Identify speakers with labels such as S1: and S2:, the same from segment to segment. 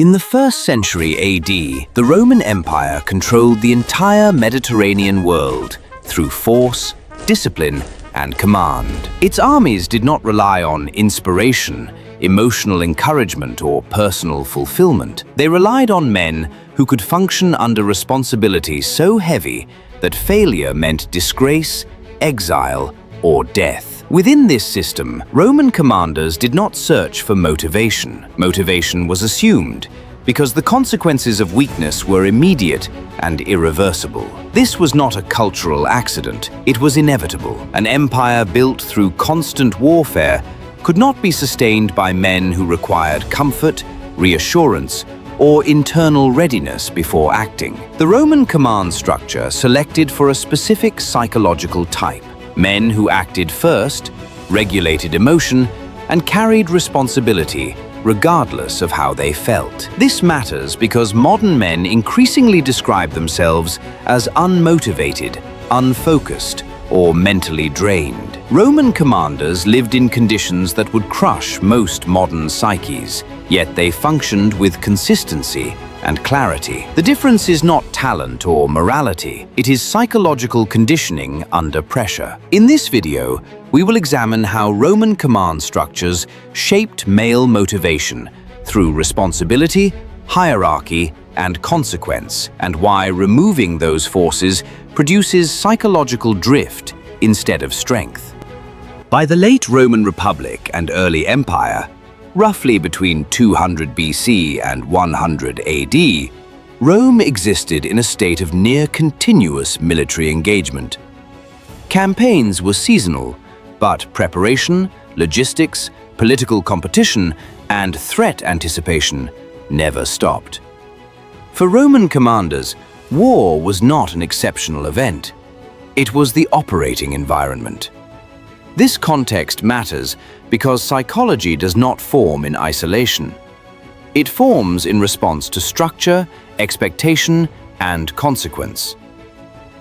S1: In the 1st century AD, the Roman Empire controlled the entire Mediterranean world through force, discipline, and command. Its armies did not rely on inspiration, emotional encouragement, or personal fulfillment. They relied on men who could function under responsibility so heavy that failure meant disgrace, exile, or death. Within this system, Roman commanders did not search for motivation. Motivation was assumed because the consequences of weakness were immediate and irreversible. This was not a cultural accident, it was inevitable. An empire built through constant warfare could not be sustained by men who required comfort, reassurance, or internal readiness before acting. The Roman command structure selected for a specific psychological type. Men who acted first, regulated emotion, and carried responsibility regardless of how they felt. This matters because modern men increasingly describe themselves as unmotivated, unfocused, or mentally drained. Roman commanders lived in conditions that would crush most modern psyches, yet they functioned with consistency and clarity. The difference is not talent or morality, it is psychological conditioning under pressure. In this video, we will examine how Roman command structures shaped male motivation through responsibility, hierarchy, and consequence, and why removing those forces produces psychological drift instead of strength. By the late Roman Republic and early Empire, roughly between 200 BC and 100 AD, Rome existed in a state of near-continuous military engagement. Campaigns were seasonal, but preparation, logistics, political competition, and threat anticipation never stopped. For Roman commanders, war was not an exceptional event. It was the operating environment. This context matters because psychology does not form in isolation. It forms in response to structure, expectation, and consequence.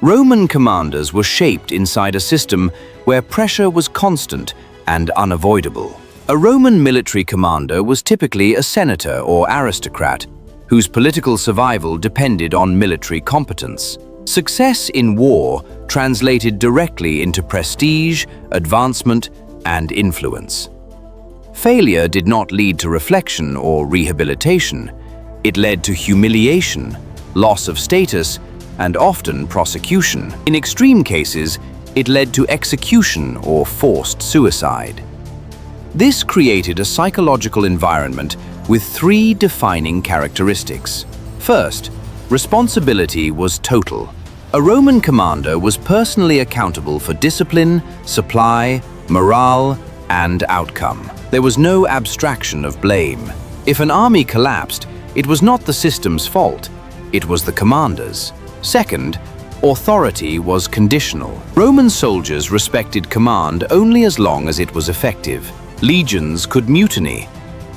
S1: Roman commanders were shaped inside a system where pressure was constant and unavoidable. A Roman military commander was typically a senator or aristocrat whose political survival depended on military competence. Success in war translated directly into prestige, advancement, and influence. Failure did not lead to reflection or rehabilitation. It led to humiliation, loss of status, and often prosecution. In extreme cases, it led to execution or forced suicide. This created a psychological environment with 3 defining characteristics. First, responsibility was total. A Roman commander was personally accountable for discipline, supply, morale, and outcome. There was no abstraction of blame. If an army collapsed, it was not the system's fault, it was the commander's. Second, authority was conditional. Roman soldiers respected command only as long as it was effective. Legions could mutiny.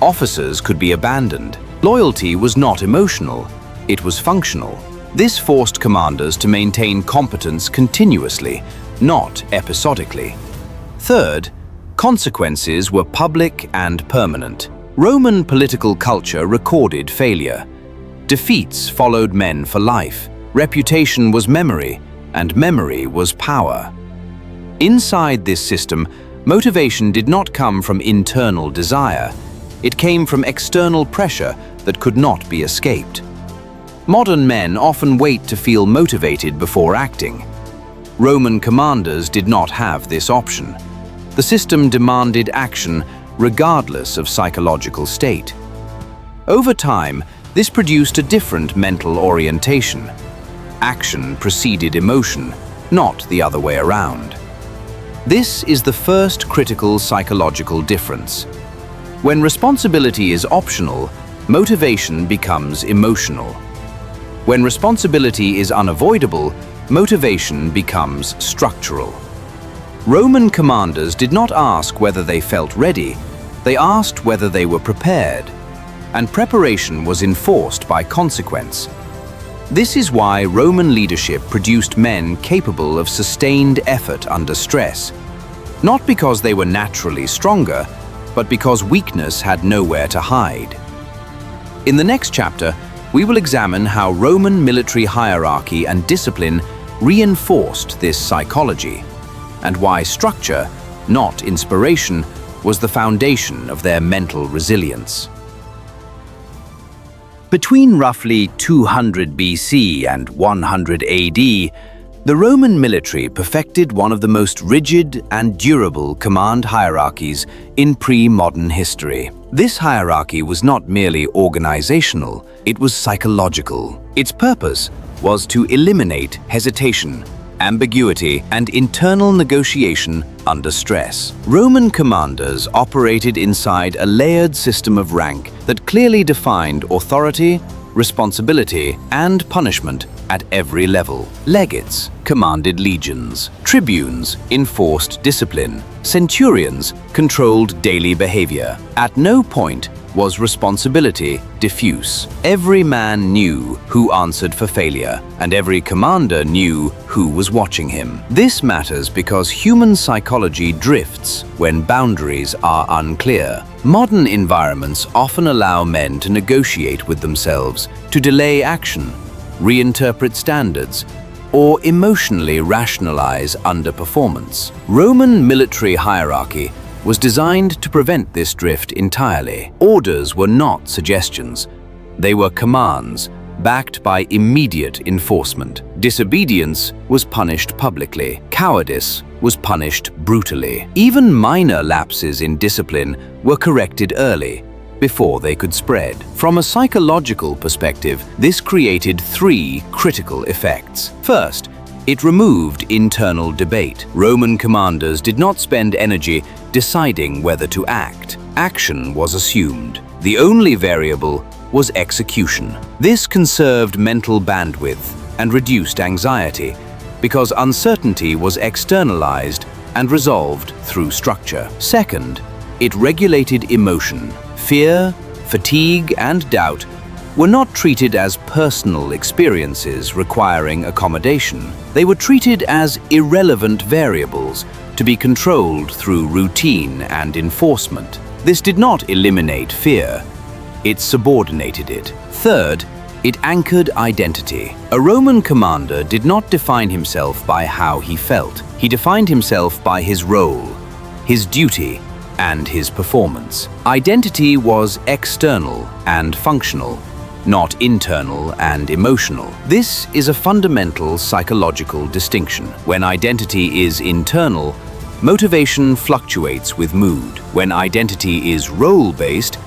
S1: Officers could be abandoned. Loyalty was not emotional, it was functional. This forced commanders to maintain competence continuously, not episodically. Third, consequences were public and permanent. Roman political culture recorded failure. Defeats followed men for life. Reputation was memory, and memory was power. Inside this system, motivation did not come from internal desire. It came from external pressure that could not be escaped. Modern men often wait to feel motivated before acting. Roman commanders did not have this option. The system demanded action regardless of psychological state. Over time, this produced a different mental orientation. Action preceded emotion, not the other way around. This is the first critical psychological difference. When responsibility is optional, motivation becomes emotional. When responsibility is unavoidable, motivation becomes structural. Roman commanders did not ask whether they felt ready, they asked whether they were prepared. And preparation was enforced by consequence. This is why Roman leadership produced men capable of sustained effort under stress, not because they were naturally stronger, but because weakness had nowhere to hide. In the next chapter, we will examine how Roman military hierarchy and discipline reinforced this psychology, and why structure, not inspiration, was the foundation of their mental resilience. Between roughly 200 BC and 100 AD, the Roman military perfected one of the most rigid and durable command hierarchies in pre-modern history. This hierarchy was not merely organizational, it was psychological. Its purpose was to eliminate hesitation, ambiguity, and internal negotiation under stress. Roman commanders operated inside a layered system of rank that clearly defined authority, responsibility, and punishment at every level. Legates commanded legions. Tribunes enforced discipline. Centurions controlled daily behavior. At no point was responsibility diffuse. Every man knew who answered for failure, and every commander knew who was watching him. This matters because human psychology drifts when boundaries are unclear. Modern environments often allow men to negotiate with themselves, to delay action, reinterpret standards, or emotionally rationalize underperformance. Roman military hierarchy was designed to prevent this drift entirely. Orders were not suggestions. They were commands, backed by immediate enforcement. Disobedience was punished publicly. Cowardice was punished brutally. Even minor lapses in discipline were corrected early, before they could spread. From a psychological perspective, this created three critical effects. First, it removed internal debate. Roman commanders did not spend energy deciding whether to act. Action was assumed. The only variable was execution. This conserved mental bandwidth and reduced anxiety because uncertainty was externalized and resolved through structure. Second, it regulated emotion. Fear, fatigue, and doubt were not treated as personal experiences requiring accommodation. They were treated as irrelevant variables to be controlled through routine and enforcement. This did not eliminate fear, it subordinated it. Third, it anchored identity. A Roman commander did not define himself by how he felt. He defined himself by his role, his duty, and his performance. Identity was external and functional, not internal and emotional. This is a fundamental psychological distinction. When identity is internal, motivation fluctuates with mood. When identity is role-based,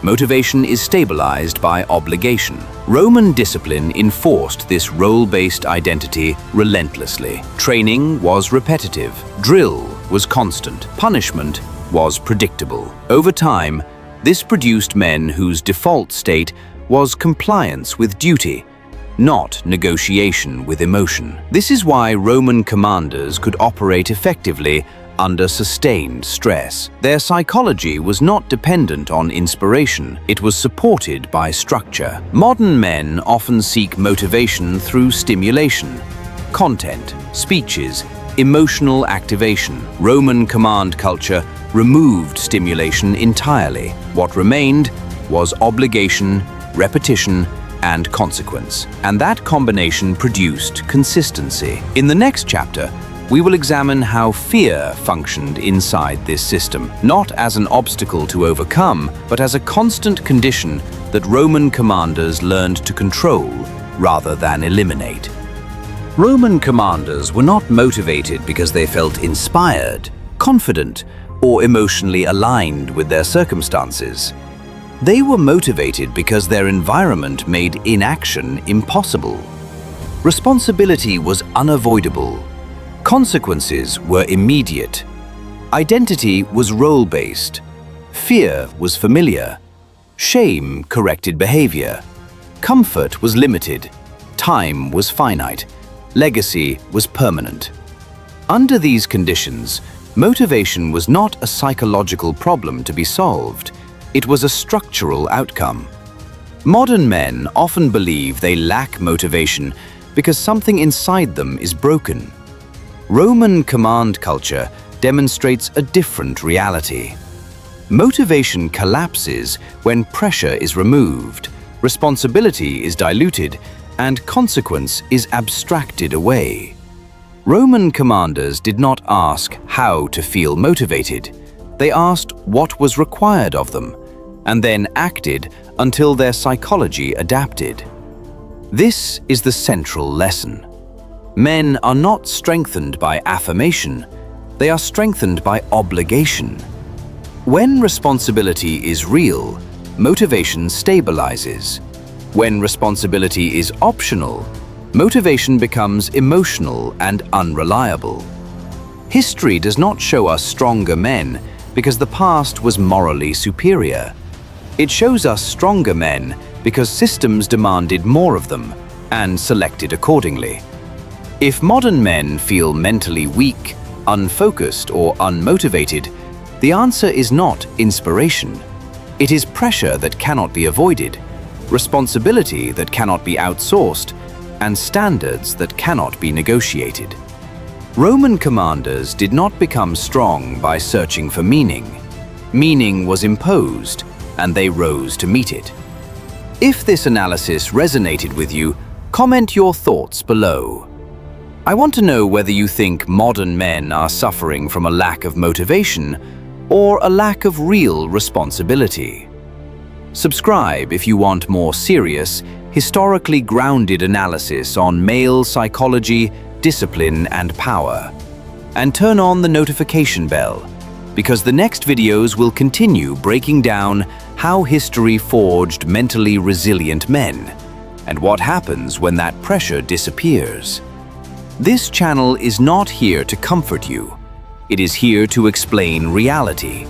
S1: motivation is stabilized by obligation. Roman discipline enforced this role-based identity relentlessly. Training was repetitive. Drill was constant. Punishment was predictable. Over time, this produced men whose default state was compliance with duty, not negotiation with emotion. This is why Roman commanders could operate effectively under sustained stress. Their psychology was not dependent on inspiration, it was supported by structure. Modern men often seek motivation through stimulation, content, speeches, emotional activation. Roman command culture removed stimulation entirely. What remained was obligation, repetition, and consequence. And that combination produced consistency. In the next chapter, we will examine how fear functioned inside this system, not as an obstacle to overcome, but as a constant condition that Roman commanders learned to control rather than eliminate. Roman commanders were not motivated because they felt inspired, confident, or emotionally aligned with their circumstances. They were motivated because their environment made inaction impossible. Responsibility was unavoidable. Consequences were immediate. Identity was role-based. Fear was familiar. Shame corrected behavior. Comfort was limited. Time was finite. Legacy was permanent. Under these conditions, motivation was not a psychological problem to be solved. It was a structural outcome. Modern men often believe they lack motivation because something inside them is broken. Roman command culture demonstrates a different reality. Motivation collapses when pressure is removed, Responsibility is diluted, and consequence is abstracted away. Roman commanders did not ask how to feel motivated. They asked what was required of them, and then acted until their psychology adapted. This is the central lesson. Men are not strengthened by affirmation, they are strengthened by obligation. When responsibility is real, motivation stabilizes. When responsibility is optional, motivation becomes emotional and unreliable. History does not show us stronger men because the past was morally superior. It shows us stronger men because systems demanded more of them and selected accordingly. If modern men feel mentally weak, unfocused, or unmotivated, the answer is not inspiration. It is pressure that cannot be avoided, responsibility that cannot be outsourced, and standards that cannot be negotiated. Roman commanders did not become strong by searching for meaning. Meaning was imposed, and they rose to meet it. If this analysis resonated with you, comment your thoughts below. I want to know whether you think modern men are suffering from a lack of motivation or a lack of real responsibility. Subscribe if you want more serious, historically grounded analysis on male psychology, discipline, and power. And turn on the notification bell, because the next videos will continue breaking down how history forged mentally resilient men, and what happens when that pressure disappears. This channel is not here to comfort you. It is here to explain reality.